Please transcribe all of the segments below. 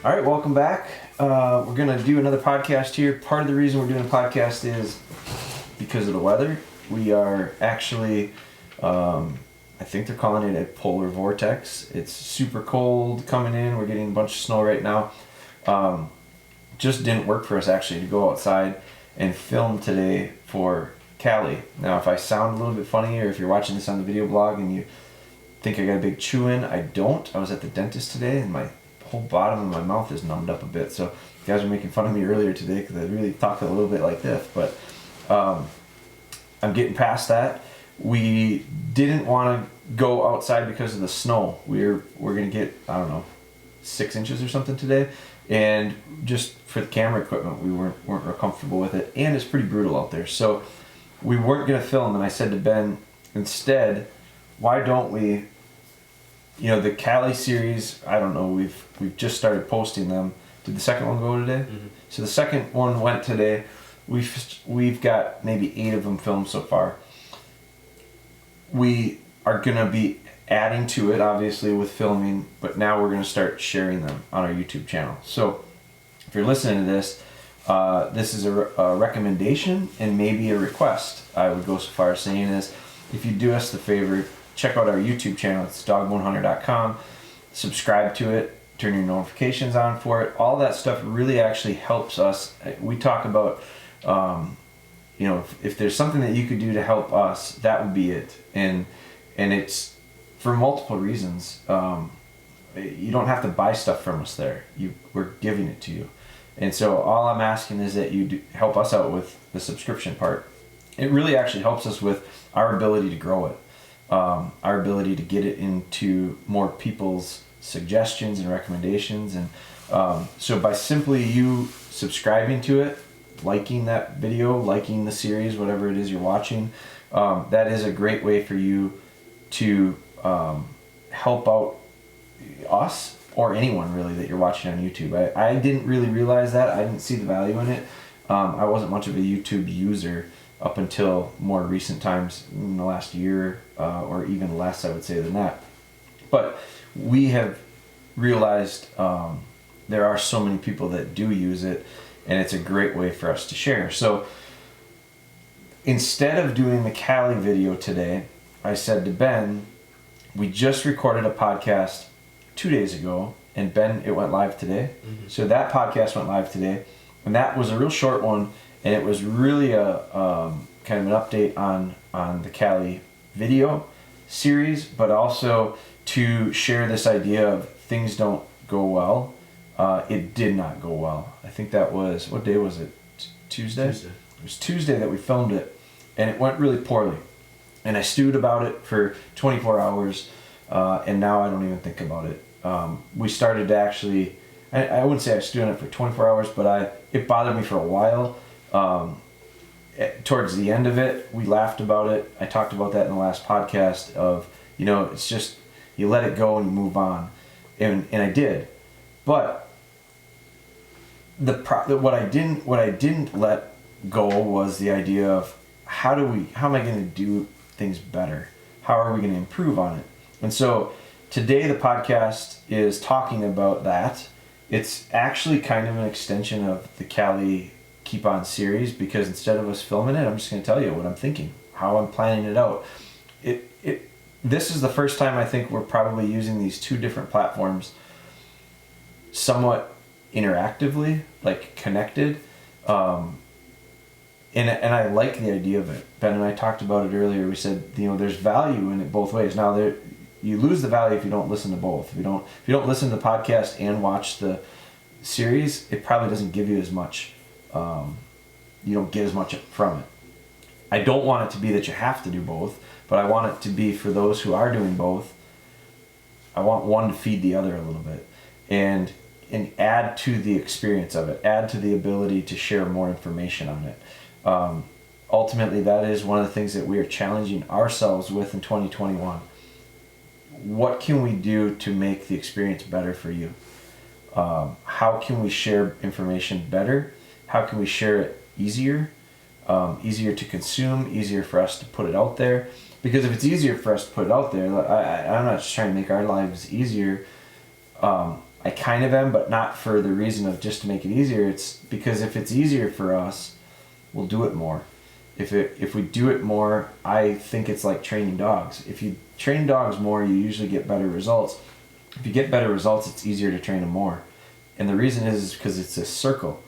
All right, welcome back. We're going to do another podcast here. Part of the reason we're doing a podcast is because of the weather. We are actually, I think they're calling it a polar vortex. It's super cold coming in. We're getting a bunch of snow right now. Just didn't work for us actually to go outside and film today for Cali. Now, if I sound a little bit funny, or if you're watching this on the video blog and you think I got a big chew in, I don't. I was at the dentist today and my whole bottom of my mouth is numbed up a bit. So you guys were making fun of me earlier today because I really talked a little bit like this. But I'm getting past that. We didn't want to go outside because of the snow. We're going to get, 6 inches or something today. And just for the camera equipment, we weren't real comfortable with it. And it's pretty brutal out there. So we weren't going to film. And I said to Ben, instead, why don't we, the Cali Series, I don't know, we've just started posting them. Did the second one go today? Mm-hmm. So the second one went today. We've got maybe 8 of them filmed so far. We are going to be adding to it, obviously, with filming, but now we're going to start sharing them on our YouTube channel. So if you're listening to this, this is a recommendation and maybe a request. I would go so far as saying is, if you do us the favor, check out our YouTube channel. It's DogBoneHunter.com. Subscribe to it. Turn your notifications on for it. All that stuff really actually helps us. We talk about, if there's something that you could do to help us, that would be it. And it's for multiple reasons. You don't have to buy stuff from us there. We're giving it to you. And so all I'm asking is that you help us out with the subscription part. It really actually helps us with our ability to grow it. Our ability to get it into more people's suggestions and recommendations. And so by simply you subscribing to it, liking that video, liking the series, whatever it is you're watching, that is a great way for you to help out us or anyone really that you're watching on YouTube. I didn't really realize that. I didn't see the value in it. I wasn't much of a YouTube user up until more recent times, in the last year, or even less, I would say, than that. But we have realized there are so many people that do use it, and it's a great way for us to share. So instead of doing the Cali video today, I said to Ben, we just recorded a podcast 2 days ago, and Ben, it went live today. Mm-hmm. So that podcast went live today, and that was a real short one. And it was really a kind of an update on the Cali video series, but also to share this idea of things don't go well. It did not go well. I think that was, what day was it? Tuesday? It was Tuesday that we filmed it, and it went really poorly. And I stewed about it for 24 hours, and now I don't even think about it. We started to actually, I wouldn't say I stewed on it for 24 hours, but it bothered me for a while. Towards the end of it, we laughed about it. I talked about that in the last podcast of, it's just, you let it go and you move on. And I did. But what I didn't let go was the idea of how am I going to do things better? How are we going to improve on it? And so today the podcast is talking about that. It's actually kind of an extension of the Cali Keep On series, because instead of us filming it, I'm just going to tell you what I'm thinking, how I'm planning it out. This is the first time I think we're probably using these 2 different platforms somewhat interactively, like connected. And I like the idea of it. Ben and I talked about it earlier. We said, there's value in it both ways. Now you lose the value if you don't listen to both. If you don't listen to the podcast and watch the series, it probably doesn't give you as much. You don't get as much from it. I don't want it to be that you have to do both, but I want it to be for those who are doing both. I want one to feed the other a little bit and add to the experience of it, add to the ability to share more information on it. Ultimately, that is one of the things that we are challenging ourselves with in 2021. What can we do to make the experience better for you? How can we share information better? How can we share it easier? Easier to consume, easier for us to put it out there. Because if it's easier for us to put it out there, I'm not just trying to make our lives easier. I kind of am, but not for the reason of just to make it easier. It's because if it's easier for us, we'll do it more. If we do it more, I think it's like training dogs. If you train dogs more, you usually get better results. If you get better results, it's easier to train them more. And the reason is because it's a circle.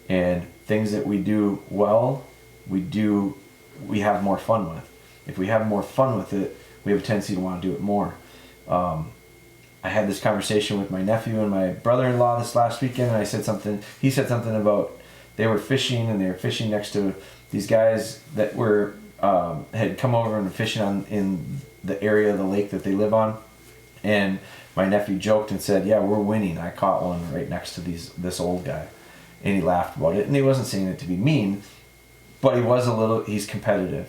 And things that we do well, we have more fun with. If we have more fun with it, we have a tendency to want to do it more. I had this conversation with my nephew and my brother-in-law this last weekend, and he said something about they were fishing, and they were fishing next to these guys that were had come over and were fishing in the area of the lake that they live on. And my nephew joked and said, "Yeah, we're winning. I caught one right next to this old guy." And he laughed about it, and he wasn't saying it to be mean, but he's competitive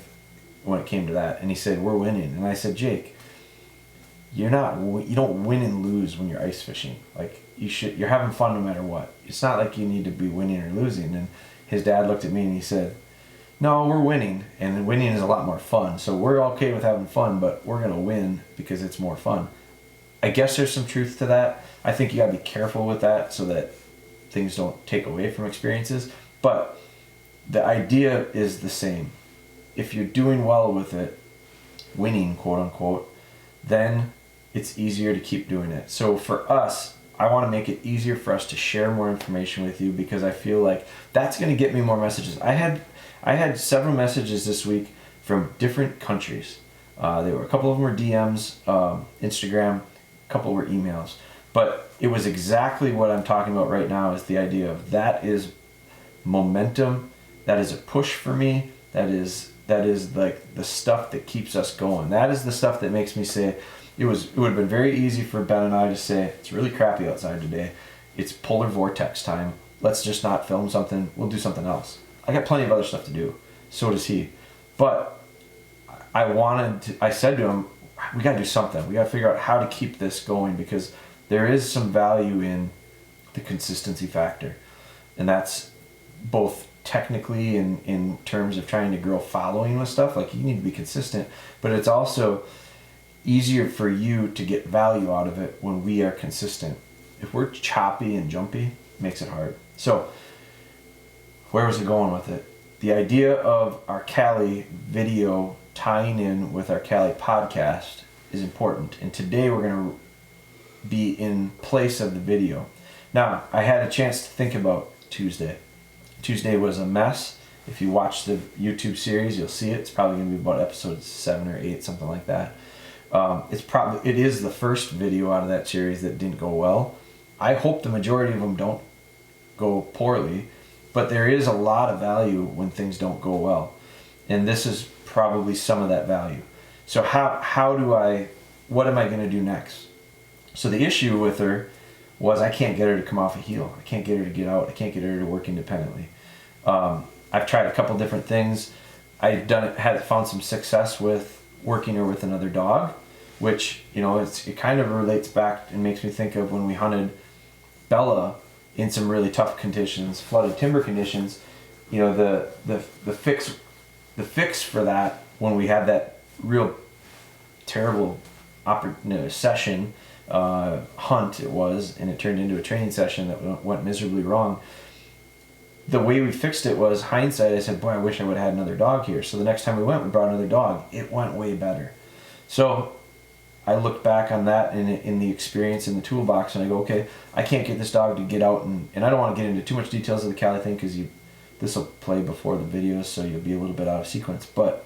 when it came to that. And he said, "We're winning." And I said, "Jake, you don't win and lose when you're ice fishing. Like, you're having fun no matter what. It's not like you need to be winning or losing." And his dad looked at me and he said, "No, we're winning, and winning is a lot more fun. So we're okay with having fun, but we're gonna win because it's more fun." I guess there's some truth to that. I think you gotta be careful with that so that things don't take away from experiences. But the idea is the same. If you're doing well with it, winning, quote unquote, then it's easier to keep doing it. So for us, I want to make it easier for us to share more information with you, because I feel like that's going to get me more messages. I had several messages this week from different countries. A couple of them were DMs, Instagram, a couple were emails. But it was exactly what I'm talking about right now, is the idea of that is momentum, that is a push for me, that is like the stuff that keeps us going. That is the stuff that makes me say, it would have been very easy for Ben and I to say, "It's really crappy outside today. It's polar vortex time. Let's just not film something. We'll do something else." I got plenty of other stuff to do. So does he. But I said to him, we got to do something. We got to figure out how to keep this going, because there is some value in the consistency factor. And that's both technically in terms of trying to grow following with stuff. Like, you need to be consistent, but it's also easier for you to get value out of it when we are consistent. If we're choppy and jumpy, it makes it hard. So where was it going with it? The idea of our Cali video tying in with our Cali podcast is important. And today we're going to be in place of the video. Now, I had a chance to think about Tuesday. Tuesday was a mess. If you watch the YouTube series, you'll see it. It's probably going to be about episode 7 or 8, something like that. It is the first video out of that series that didn't go well. I hope the majority of them don't go poorly, but there is a lot of value when things don't go well. And this is probably some of that value. So what am I going to do next? So the issue with her was I can't get her to come off a heel. I can't get her to get out. I can't get her to work independently. I've tried a couple different things. Had found some success with working her with another dog, which, it kind of relates back and makes me think of when we hunted Bella in some really tough conditions, flooded timber conditions. The fix for that, when we had that real terrible session, hunt it was, and it turned into a training session that went miserably wrong. The way we fixed it was, hindsight, I said, boy, I wish I would have had another dog here. So the next time we brought another dog. It went way better. So I looked back on that in the experience in the toolbox, and I go, okay, I can't get this dog to get out, and I don't want to get into too much details of the Cali thing, because this will play before the videos, so you'll be a little bit out of sequence. But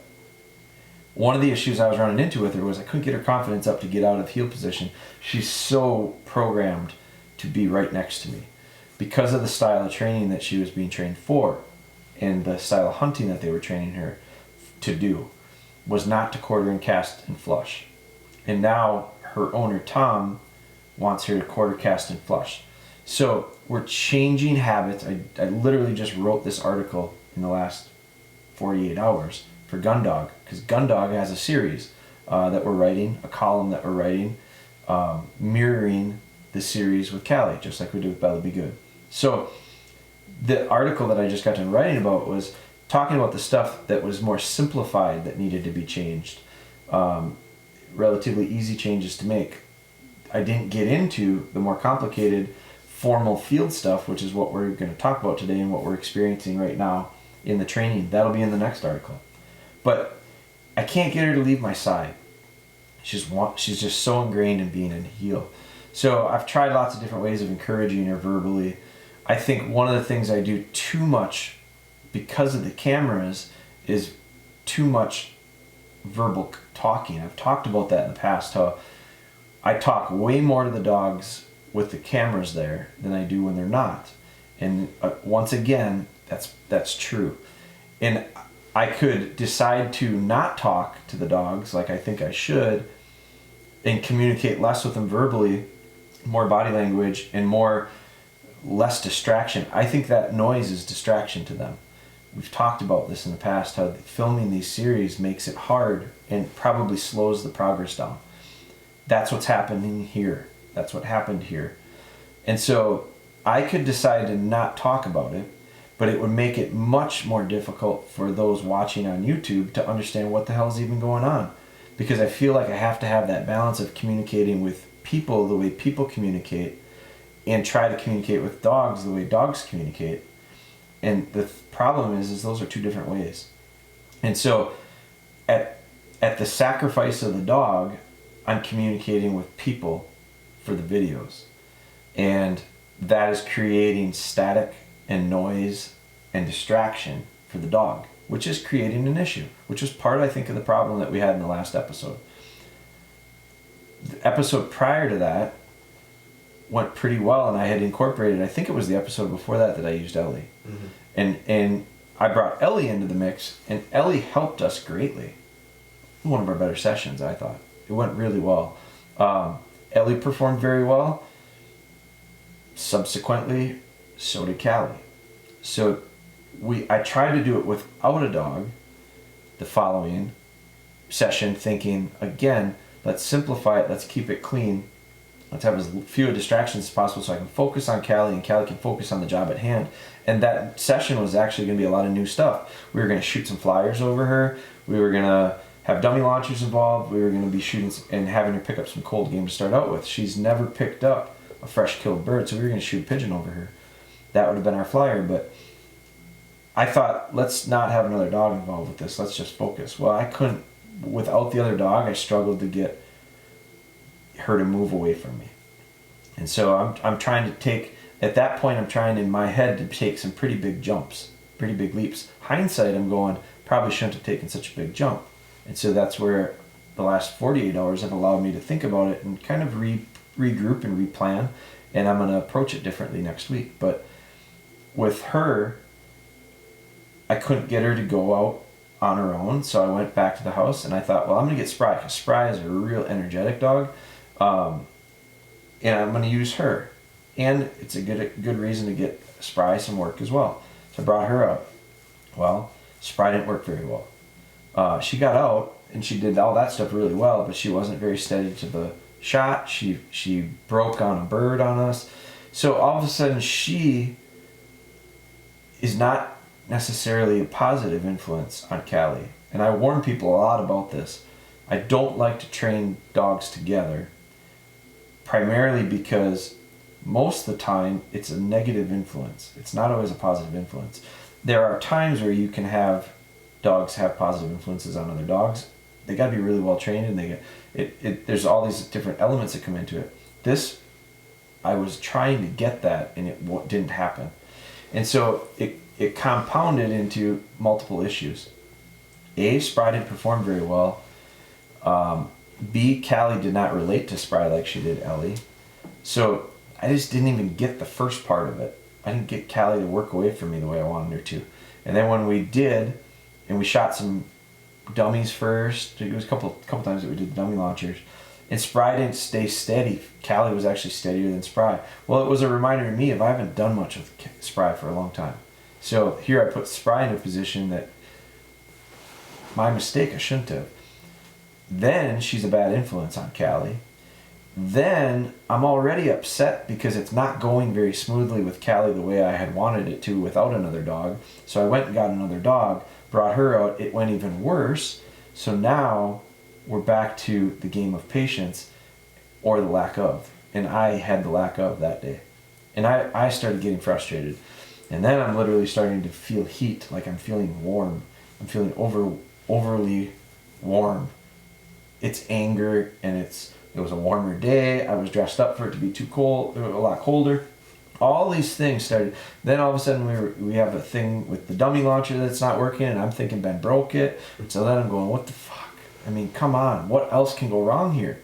one of the issues I was running into with her was I couldn't get her confidence up to get out of heel position. She's so programmed to be right next to me, because of the style of training that she was being trained for, and the style of hunting that they were training her to do was not to quarter and cast and flush. And now her owner, Tom, wants her to quarter, cast, and flush. So we're changing habits. I literally just wrote this article in the last 48 hours for Gundog, because Gundog has a series that we're writing, a column that we're writing, mirroring the series with Cali, just like we did with Bella Be Good. So the article that I just got done writing about was talking about the stuff that was more simplified that needed to be changed. Relatively easy changes to make. I didn't get into the more complicated formal field stuff, which is what we're going to talk about today and what we're experiencing right now in the training. That'll be in the next article. But I can't get her to leave my side. She's just so ingrained in being a heel. So I've tried lots of different ways of encouraging her verbally. I think one of the things I do too much because of the cameras is too much verbal talking. I've talked about that in the past, how I talk way more to the dogs with the cameras there than I do when they're not. And once again, that's true. And I could decide to not talk to the dogs like I think I should and communicate less with them verbally, more body language, and less distraction. I think that noise is distraction to them. We've talked about this in the past, how filming these series makes it hard and probably slows the progress down. That's what's happening here. That's what happened here. And so I could decide to not talk about it, but it would make it much more difficult for those watching on YouTube to understand what the hell is even going on. Because I feel like I have to have that balance of communicating with people the way people communicate and try to communicate with dogs the way dogs communicate. And the problem is those are two different ways. And so at the sacrifice of the dog, I'm communicating with people for the videos. And that is creating static and noise and distraction for the dog, which is creating an issue, which was part, I think, of the problem that we had in the last episode. The episode prior to that went pretty well, and I had incorporated, I think it was the episode before that I used Ellie. Mm-hmm. And I brought Ellie into the mix, and Ellie helped us greatly. One of our better sessions, I thought. It went really well. Ellie performed very well. Subsequently, so did Cali. So I tried to do it without a dog the following session, thinking, again, let's simplify it, let's keep it clean, let's have as few distractions as possible so I can focus on Cali and Cali can focus on the job at hand. And that session was actually going to be a lot of new stuff. We were going to shoot some flyers over her, we were going to have dummy launchers involved, we were going to be shooting and having her pick up some cold game to start out with. She's never picked up a fresh killed bird, so we were going to shoot a pigeon over her. That would have been our flyer, but I thought, let's not have another dog involved with this, let's just focus. Well, I couldn't, without the other dog, I struggled to get her to move away from me. And so I'm trying to take, at that point I'm trying in my head to take some pretty big jumps, pretty big leaps. Hindsight, I'm going, probably shouldn't have taken such a big jump. And so that's where the last 48 hours have allowed me to think about it and kind of regroup and replan, and I'm going to approach it differently next week. But with her, I couldn't get her to go out on her own, so I went back to the house and I thought, well, I'm going to get Spry, because Spry is a real energetic dog, and I'm going to use her. And it's a good reason to get Spry some work as well. So I brought her out. Well, Spry didn't work very well. She got out and she did all that stuff really well, but she wasn't very steady to the shot. She broke on a bird on us. So all of a sudden she is not necessarily a positive influence on Cali. And I warn people a lot about this. I don't like to train dogs together, primarily because most of the time it's a negative influence. It's not always a positive influence. There are times where you can have dogs have positive influences on other dogs. They got to be really well trained, and there's all these different elements that come into it. This, I was trying to get that, and it didn't happen. And so it compounded into multiple issues. A, Spry didn't perform very well. B, Cali did not relate to Spry like she did Ellie. So I just didn't even get the first part of it. I didn't get Cali to work away from me the way I wanted her to. And then when we did, and we shot some dummies first, it was a couple times that we did dummy launchers, and Spry didn't stay steady. Cali was actually steadier than Spry. Well, it was a reminder to me of I haven't done much with Spry for a long time. So here I put Spry in a position that, my mistake, I shouldn't have. Then she's a bad influence on Cali. Then I'm already upset because it's not going very smoothly with Cali the way I had wanted it to without another dog. So I went and got another dog, brought her out, it went even worse. So now we're back to the game of patience. or the lack of. And I had the lack of that day. And I started getting frustrated. And then I'm literally starting to feel heat, like I'm feeling warm. I'm feeling overly warm. It's anger, and it was a warmer day. I was dressed up for it to be too cold, a lot colder. All these things started. Then all of a sudden we have a thing with the dummy launcher that's not working, and I'm thinking Ben broke it. So then I'm going, what the fuck? I mean, come on, what else can go wrong here?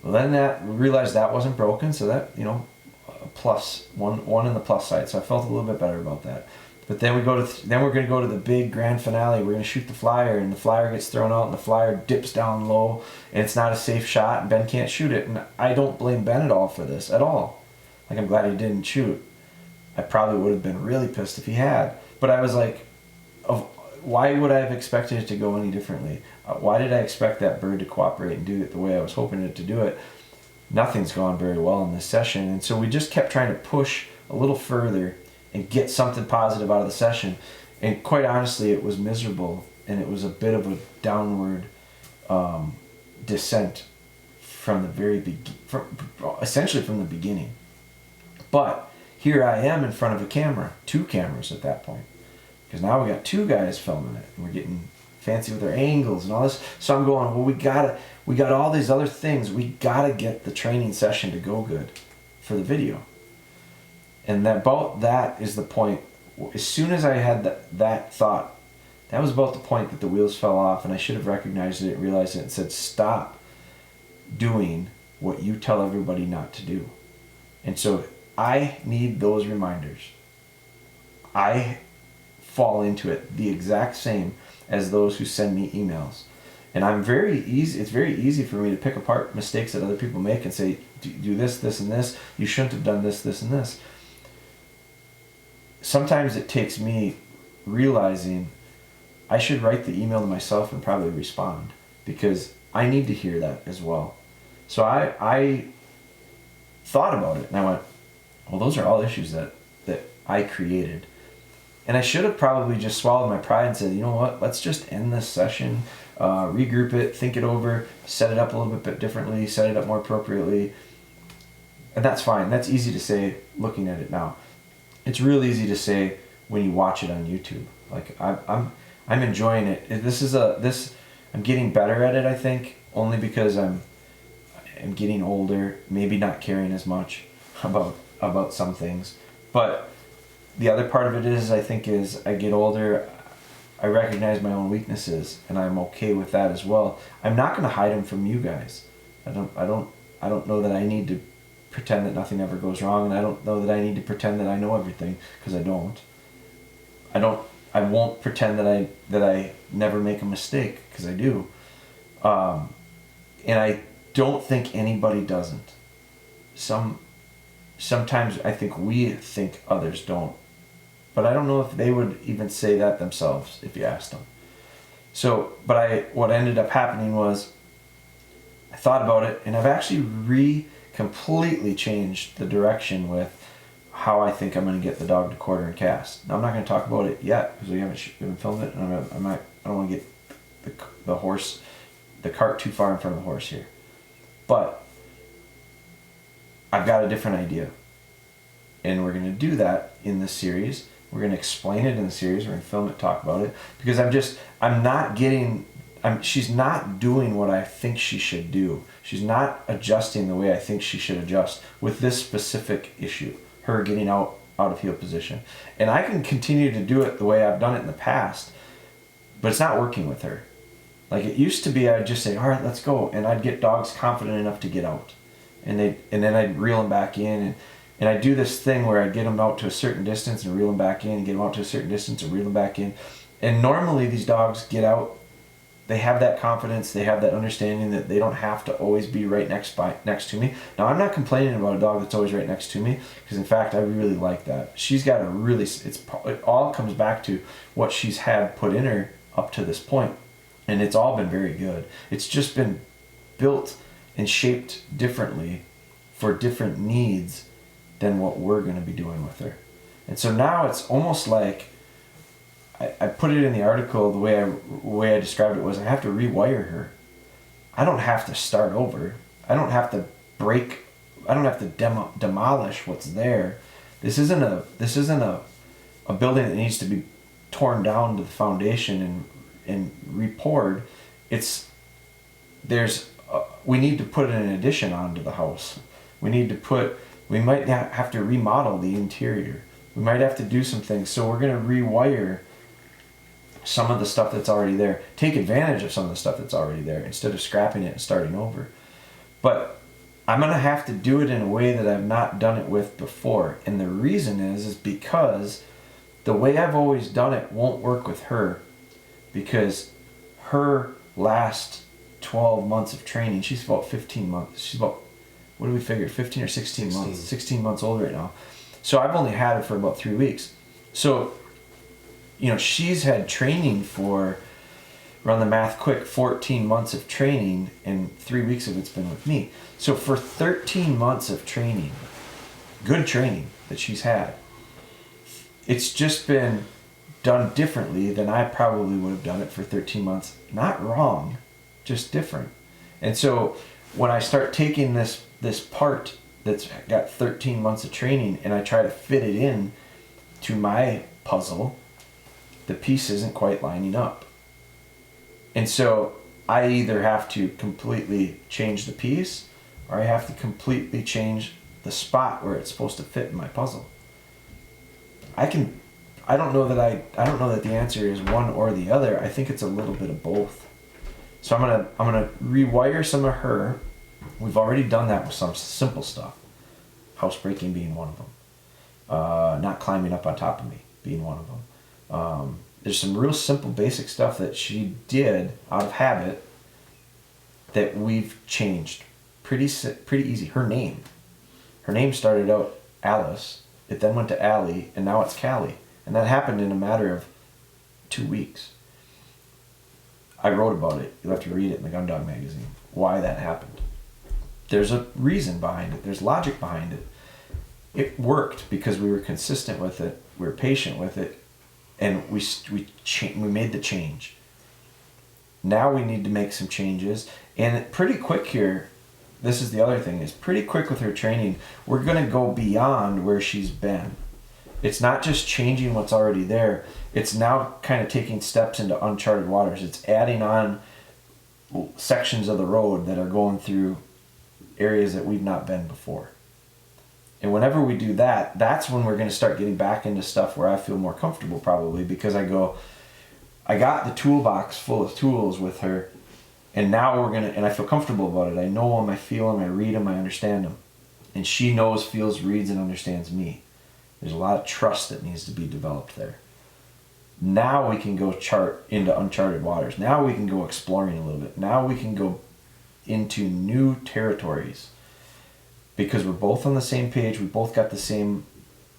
Well, then we realized that wasn't broken, so that, you know, a plus, one in the plus side. So I felt a little bit better about that. But then we're going to go to the big grand finale. We're going to shoot the flyer, and the flyer gets thrown out, and the flyer dips down low, and it's not a safe shot, and Ben can't shoot it. And I don't blame Ben at all for this, at all. Like, I'm glad he didn't shoot. I probably would have been really pissed if he had. But I was like, why would I have expected it to go any differently? Why did I expect that bird to cooperate and do it the way I was hoping it to do it? Nothing's gone very well in this session. And so we just kept trying to push a little further and get something positive out of the session. And quite honestly, it was miserable, and it was a bit of a downward descent from the very essentially from the beginning. But here I am in front of a camera, 2 cameras at that point, because now we got 2 guys filming it, and we're getting fancy with our angles and all this. So I'm going, well, we got all these other things. We gotta get the training session to go good for the video. And that is the point. As soon as I had that thought, that was about the point that the wheels fell off, and I should have recognized it, realized it, and said, stop doing what you tell everybody not to do. And so I need those reminders. I fall into it the exact same as those who send me emails. And it's very easy for me to pick apart mistakes that other people make and say, do this, this, and this. You shouldn't have done this, this, and this. Sometimes it takes me realizing I should write the email to myself and probably respond, because I need to hear that as well. So I thought about it, and I went, well, those are all issues that I created. And I should have probably just swallowed my pride and said, you know what, let's just end this session, regroup it, think it over, set it up a little bit differently, set it up more appropriately. And that's fine. That's easy to say looking at it now. It's real easy to say when you watch it on YouTube. Like, I'm enjoying it. I'm getting better at it, I think, only because I'm getting older, maybe not caring as much about some things. But the other part of it is, I think, as I get older, I recognize my own weaknesses, and I'm okay with that as well. I'm not going to hide them from you guys. I don't know that I need to pretend that nothing ever goes wrong, and I don't know that I need to pretend that I know everything, because I don't. I won't pretend that I never make a mistake, because I do. And I don't think anybody doesn't. Sometimes I think we think others don't. But I don't know if they would even say that themselves if you asked them. So, what ended up happening was I thought about it, and I've actually completely changed the direction with how I think I'm going to get the dog to quarter and cast. Now, I'm not going to talk about it yet because we haven't filmed it, and I don't want to get the cart too far in front of the horse here. But I've got a different idea, and we're going to do that in this series. We're going to explain it in the series. We're going to film it, talk about it, because she's not doing what I think she should do. She's not adjusting the way I think she should adjust with this specific issue, her getting out of heel position. And I can continue to do it the way I've done it in the past, but it's not working with her. Like, it used to be, I'd just say, all right, let's go. And I'd get dogs confident enough to get out. And then I'd reel them back in. And I'd do this thing where I'd get them out to a certain distance and reel them back in, and get them out to a certain distance and reel them back in. And normally these dogs get out, they have that confidence, they have that understanding that they don't have to always be right next to me. Now, I'm not complaining about a dog that's always right next to me, because in fact I really like that. She's got it all comes back to what she's had put in her up to this point, and it's all been very good. It's just been built and shaped differently for different needs than what we're going to be doing with her. And so now it's almost like, I put it in the article, the way I described it was, I have to rewire her. I don't have to start over. I don't have to I don't have to demolish what's there. This isn't a building that needs to be torn down to the foundation and repoured. We need to put an addition onto the house. We might have to remodel the interior. We might have to do some things. So we're going to rewire some of the stuff that's already there. Take advantage of some of the stuff that's already there instead of scrapping it and starting over. But I'm going to have to do it in a way that I've not done it with before. And the reason is because the way I've always done it won't work with her, because her last 12 months of training, she's about 15 months. She's about, what do we figure, 15 or 16 months? 16 months old right now. So I've only had her for about 3 weeks. So, she's had training for, run the math quick, 14 months of training, and 3 weeks of it's been with me. So for 13 months of training, good training that she's had, it's just been done differently than I probably would have done it for 13 months. Not wrong, just different. And so when I start taking this part that's got 13 months of training and I try to fit it in to my puzzle, the piece isn't quite lining up. And so I either have to completely change the piece, or I have to completely change the spot where it's supposed to fit in my puzzle. I don't know that the answer is one or the other. I think it's a little bit of both. So I'm gonna rewire some of her. We've already done that with some simple stuff. Housebreaking being one of them. Not climbing up on top of me being one of them. There's some real simple basic stuff that she did out of habit that we've changed. Pretty easy. Her name started out Alice. It then went to Allie, and now it's Cali. And that happened in a matter of 2 weeks. I wrote about it. You'll have to read it in the Gun Dog magazine. Why that happened. There's a reason behind it. There's logic behind it. It worked because we were consistent with it. We were patient with it. And we made the change. Now we need to make some changes. And pretty quick here, this is the other thing, is pretty quick with her training, we're going to go beyond where she's been. It's not just changing what's already there. It's now kind of taking steps into uncharted waters. It's adding on sections of the road that are going through areas that we've not been before. And whenever we do that, that's when we're going to start getting back into stuff where I feel more comfortable, probably, because I got the toolbox full of tools with her, and now and I feel comfortable about it. I know them, I feel them, I read them, I understand them. And she knows, feels, reads, and understands me. There's a lot of trust that needs to be developed there. Now we can go into uncharted waters. Now we can go exploring a little bit. Now we can go into new territories. Because we're both on the same page, we both got the same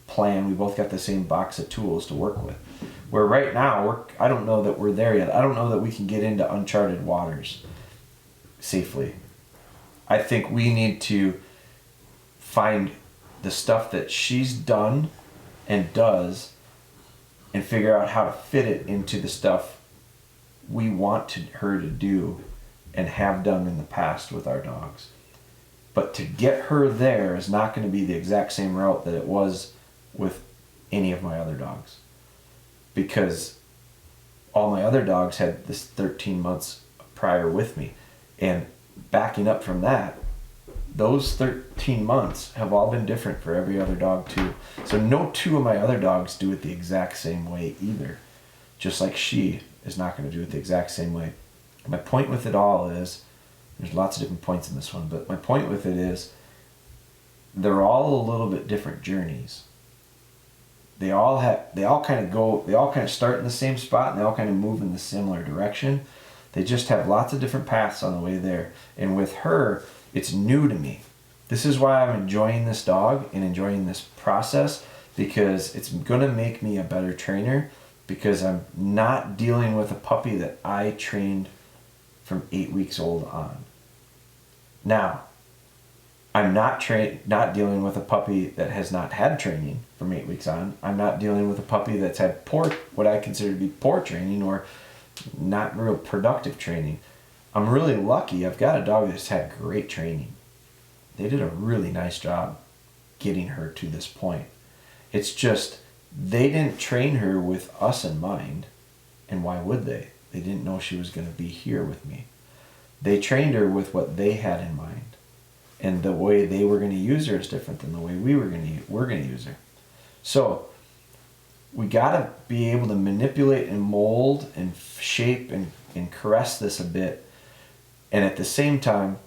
plan, we both got the same box of tools to work with. Where right now, I don't know that we're there yet. I don't know that we can get into uncharted waters safely. I think we need to find the stuff that she's done and does and figure out how to fit it into the stuff we want her to do and have done in the past with our dogs. But to get her there is not going to be the exact same route that it was with any of my other dogs. Because all my other dogs had this 13 months prior with me. And backing up from that, those 13 months have all been different for every other dog too. So no two of my other dogs do it the exact same way either. Just like she is not going to do it the exact same way. My point with it all is, there's lots of different points in this one, but my point with it is, they're all a little bit different journeys. They all kind of start in the same spot, and they all kind of move in the similar direction. They just have lots of different paths on the way there. And with her, it's new to me. This is why I'm enjoying this dog and enjoying this process, because it's going to make me a better trainer, because I'm not dealing with a puppy that I trained from 8 weeks old on. Now, I'm not dealing with a puppy that has not had training from 8 weeks on. I'm not dealing with a puppy that's had what I consider to be poor training or not real productive training. I'm really lucky. I've got a dog that's had great training. they did a really nice job getting her to this point. It's just they didn't train her with us in mind, and why would they? They didn't know she was going to be here with me. They trained her with what they had in mind, and the way they were going to use her is different than the way we're going to use her. So we got to be able to manipulate and mold and shape and caress this a bit, and at the same time,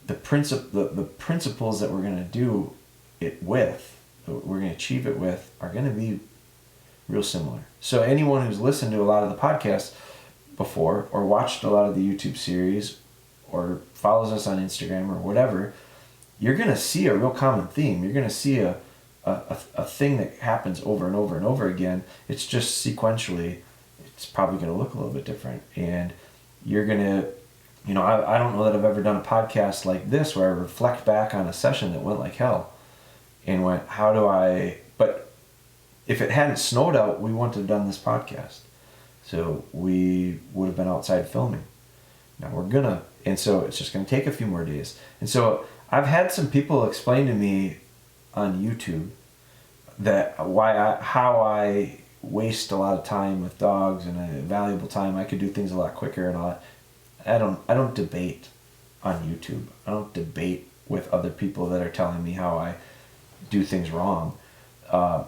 the principles that we're going to do it with, that we're going to achieve it with, are going to be real similar. So anyone who's listened to a lot of the podcasts before, or watched a lot of the YouTube series, or follows us on Instagram or whatever, you're going to see a real common theme. You're going to see a thing that happens over and over and over again. It's just sequentially, it's probably going to look a little bit different. And you're going to, I don't know that I've ever done a podcast like this where I reflect back on a session that went like hell and went, but if it hadn't snowed out, we wouldn't have done this podcast. So we would have been outside filming. Now and so it's just gonna take a few more days. And so I've had some people explain to me on YouTube that how I waste a lot of time with dogs and a valuable time. I could do things a lot quicker and all that. I don't debate on YouTube. I don't debate with other people that are telling me how I do things wrong. I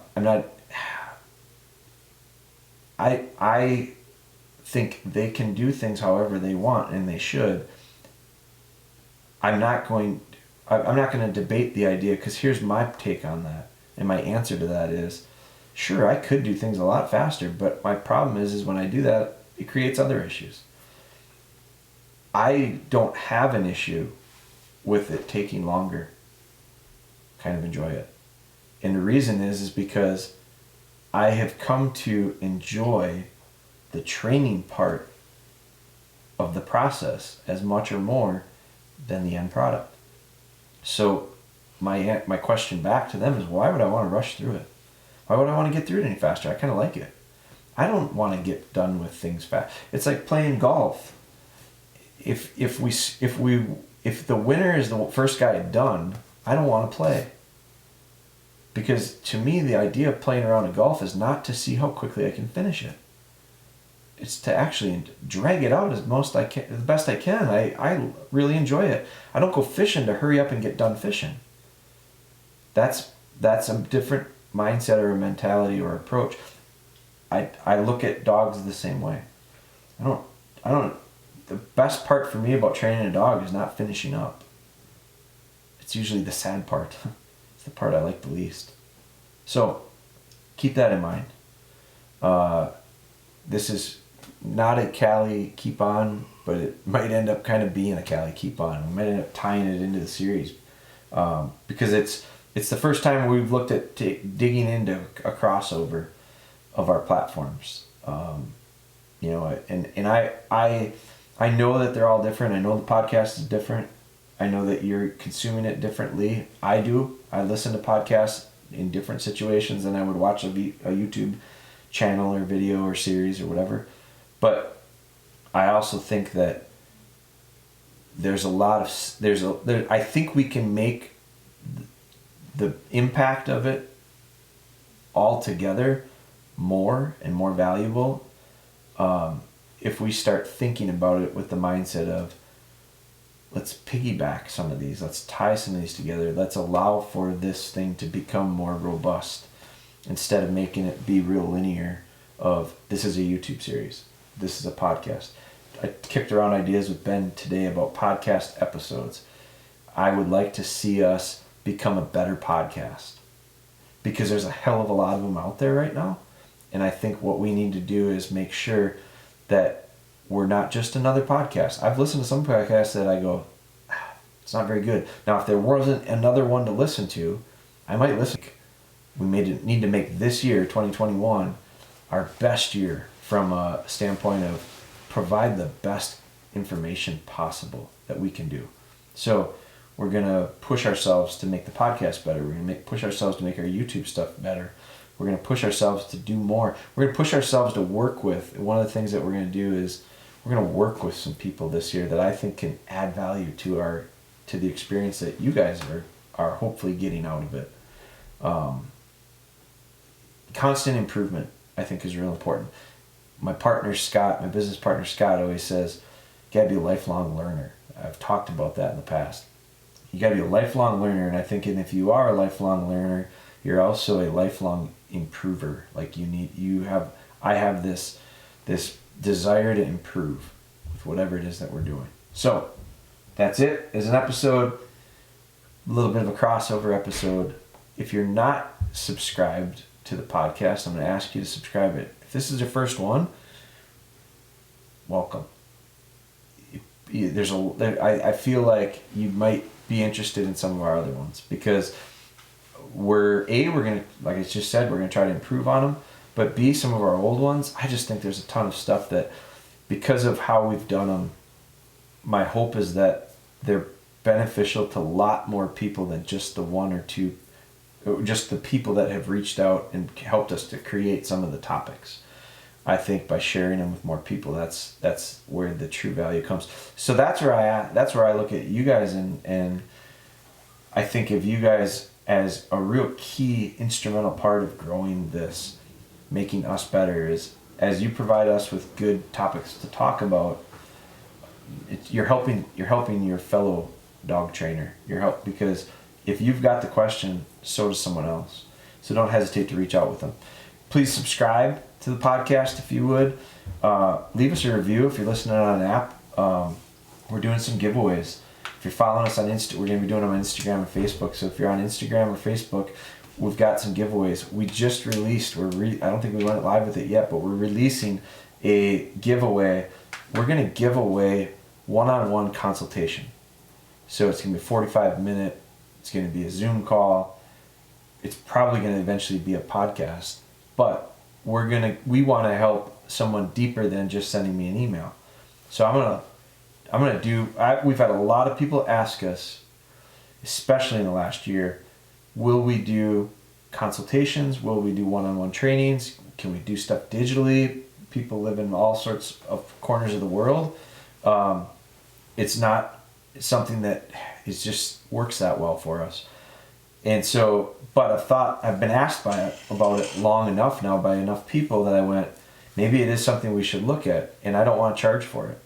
think they can do things however they want, and they should. I'm not going to debate the idea, because here's my take on that, and my answer to that is, sure, I could do things a lot faster, but my problem is when I do that, it creates other issues. I don't have an issue with it taking longer. Kind of enjoy it. And the reason is because I have come to enjoy the training part of the process as much or more than the end product. So my question back to them is, why would I want to rush through it? Why would I want to get through it any faster? I kind of like it. I don't want to get done with things fast. It's like playing golf. If the winner is the first guy done, I don't want to play. Because to me, the idea of playing around in golf is not to see how quickly I can finish it. It's to actually drag it out as best I can. I really enjoy it. I don't go fishing to hurry up and get done fishing. That's a different mindset or a mentality or approach. I look at dogs the same way. The best part for me about training a dog is not finishing up. It's usually the sad part. It's the part I like the least. So keep that in mind. This is not a Cali Keep On, but it might end up kind of being a Cali Keep On. We might end up tying it into the series, because it's the first time we've looked at digging into a crossover of our platforms. And I know that they're all different. I know the podcast is different. I know that you're consuming it differently. I do. I listen to podcasts in different situations than I would watch a YouTube channel or video or series or whatever. But I also think that I think we can make the impact of it all together more and more valuable if we start thinking about it with the mindset of, let's piggyback some of these, let's tie some of these together, let's allow for this thing to become more robust instead of making it be real linear of, this is a YouTube series, this is a podcast. I kicked around ideas with Ben today about podcast episodes. I would like to see us become a better podcast, because there's a hell of a lot of them out there right now. And I think what we need to do is make sure that we're not just another podcast. I've listened to some podcasts that I go, it's not very good. Now, if there wasn't another one to listen to, I might listen. We need to make this year, 2021, our best year from a standpoint of provide the best information possible that we can do. So we're going to push ourselves to make the podcast better. We're going to push ourselves to make our YouTube stuff better. We're going to push ourselves to do more. We're going to push ourselves to work with. One of the things that we're going to do is we're going to work with some people this year that I think can add value to our to the experience that you guys are hopefully getting out of it. Constant improvement, I think, is real important. My business partner Scott always says, you gotta be a lifelong learner. I've talked about that in the past. You gotta be a lifelong learner, and I think if you are a lifelong learner, you're also a lifelong improver. Like I have this desire to improve with whatever it is that we're doing. So that's it. As an episode, a little bit of a crossover episode. If you're not subscribed to the podcast, I'm going to ask you to subscribe it. If this is your first one, welcome. I feel like you might be interested in some of our other ones, because we're going to, like I just said, we're going to try to improve on them. But B, some of our old ones, I just think there's a ton of stuff that, because of how we've done them, my hope is that they're beneficial to a lot more people than just the one or two, just the people that have reached out and helped us to create some of the topics. I think by sharing them with more people, that's where the true value comes. So that's where I look at you guys, and I think of you guys as a real key instrumental part of growing this, making us better, is as you provide us with good topics to talk about. You're helping your fellow dog trainer. Because if you've got the question, so does someone else. So don't hesitate to reach out with them. Please subscribe to the podcast if you would. Leave us a review if you're listening on an app. We're doing some giveaways. If you're following us on we're going to be doing them on Instagram and Facebook. So if you're on Instagram or Facebook, we've got some giveaways. We just released, I don't think we went live with it yet, but we're releasing a giveaway. We're going to give away one-on-one consultation. So it's going to be a 45-minute. It's going to be a Zoom call. It's probably going to eventually be a podcast. But we want to help someone deeper than just sending me an email. So we've had a lot of people ask us, especially in the last year, will we do consultations? Will we do one-on-one trainings? Can we do stuff digitally? People live in all sorts of corners of the world. It's not something that just works that well for us. And so, but I've been asked about it long enough now by enough people that I went, maybe it is something we should look at, and I don't want to charge for it.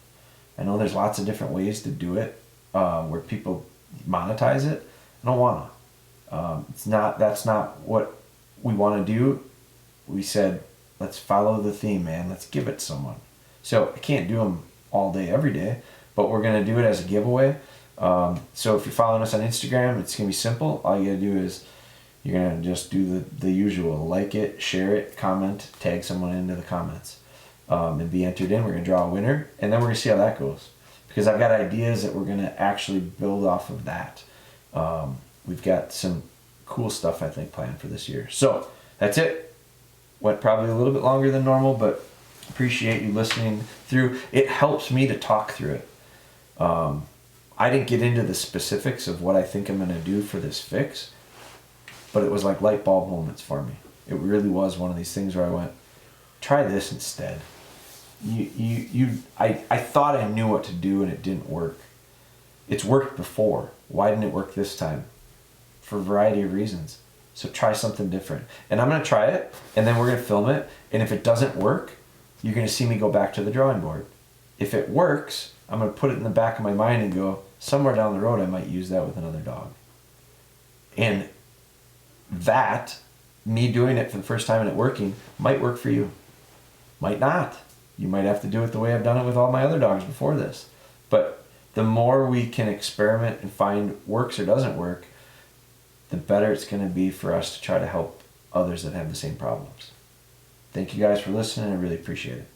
I know there's lots of different ways to do it, where people monetize it. I don't want to. That's not what we want to do. We said, let's follow the theme, man. Let's give it to someone. So I can't do them all day, every day, but we're going to do it as a giveaway. So if you're following us on Instagram, it's going to be simple. All you got to do is you're going to just do the usual. Like it, share it, comment, tag someone into the comments, and be entered in. We're going to draw a winner, and then we're going to see how that goes. Because I've got ideas that we're going to actually build off of that. We've got some cool stuff, I think, planned for this year. So that's it. Went probably a little bit longer than normal, but appreciate you listening through. It helps me to talk through it. I didn't get into the specifics of what I think I'm going to do for this fix, but it was like light bulb moments for me. It really was one of these things where I went, try this instead. I thought I knew what to do and it didn't work. It's worked before. Why didn't it work this time? For a variety of reasons. So try something different. And I'm going to try it, and then we're going to film it. And if it doesn't work, you're going to see me go back to the drawing board. If it works, I'm going to put it in the back of my mind and go, somewhere down the road I might use that with another dog. And that, me doing it for the first time and it working, might work for you. Might not. You might have to do it the way I've done it with all my other dogs before this. But the more we can experiment and find works or doesn't work, the better it's going to be for us to try to help others that have the same problems. Thank you guys for listening. I really appreciate it.